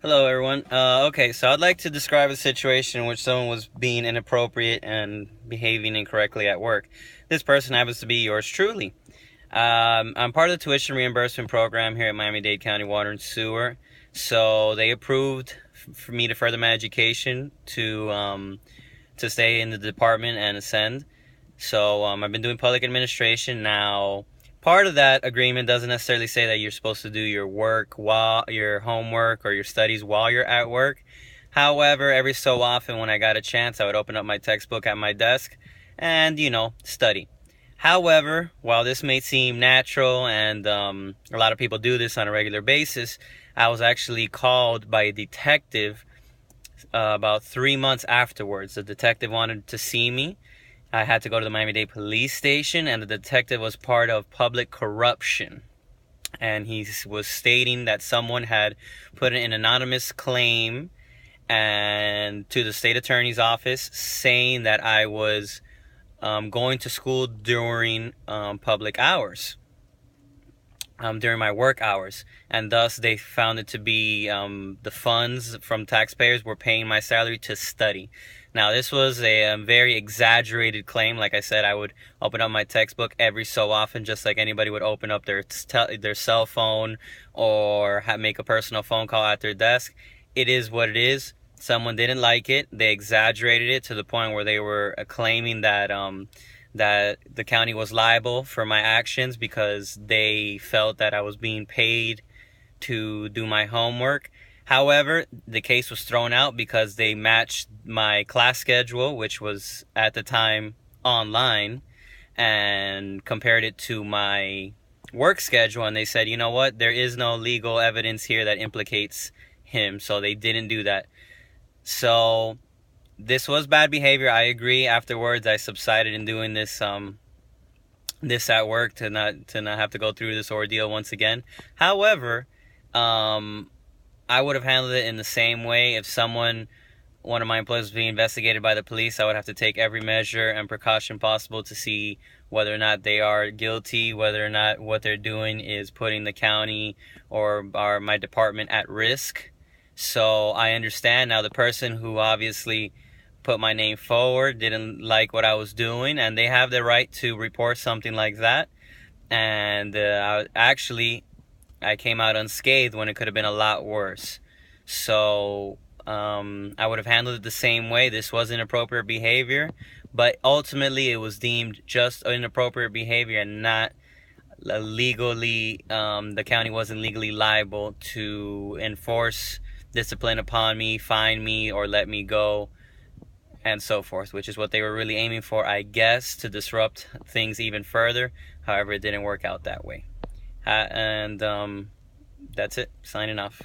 Hello, everyone. Okay, so I'd like to describe a situation in which someone was being inappropriate and behaving incorrectly at work. This person happens to be yours truly. I'm part of the tuition reimbursement program here at Miami-Dade County Water and Sewer. So they approved for me to further my education to stay in the department and ascend. So I've been doing public administration now. Part of that agreement doesn't necessarily say that you're supposed to do your work while your homework or your studies while you're at work. However, every so often when I got a chance, I would open up my textbook at my desk and, study. However, while this may seem natural and a lot of people do this on a regular basis, I was actually called by a detective about 3 months afterwards. The detective wanted to see me. I had to go to the Miami-Dade police station, and the detective was part of public corruption. And he was stating that someone had put an anonymous claim and to the state attorney's office saying that I was going to school during public hours, during my work hours, and thus they found it to be the funds from taxpayers were paying my salary to study. Now, this was a very exaggerated claim. Like I said, I would open up my textbook every so often, just like anybody would open up their cell phone or make a personal phone call at their desk. It is what it is. Someone didn't like it. They exaggerated it to the point where they were claiming that the county was liable for my actions because they felt that I was being paid to do my homework. However, the case was thrown out because they matched my class schedule, which was at the time online, and compared it to my work schedule, and they said, you know what, there is no legal evidence here that implicates him, so they didn't do that. So this was bad behavior. I agree. Afterwards, I subsided in doing this at work to not have to go through this ordeal once again. However, I would have handled it in the same way. If one of my employees was being investigated by the police, I would have to take every measure and precaution possible to see whether or not they are guilty, whether or not what they're doing is putting the county or my department at risk. So I understand now the person who obviously put my name forward didn't like what I was doing, and they have the right to report something like that. And I came out unscathed when it could have been a lot worse. So I would have handled it the same way. This was inappropriate behavior, but ultimately it was deemed just inappropriate behavior and not legally. The county wasn't legally liable to enforce discipline upon me, fine me, or let me go, and so forth, which is what they were really aiming for, I guess, to disrupt things even further. However, it didn't work out that way. And that's it. Signing off.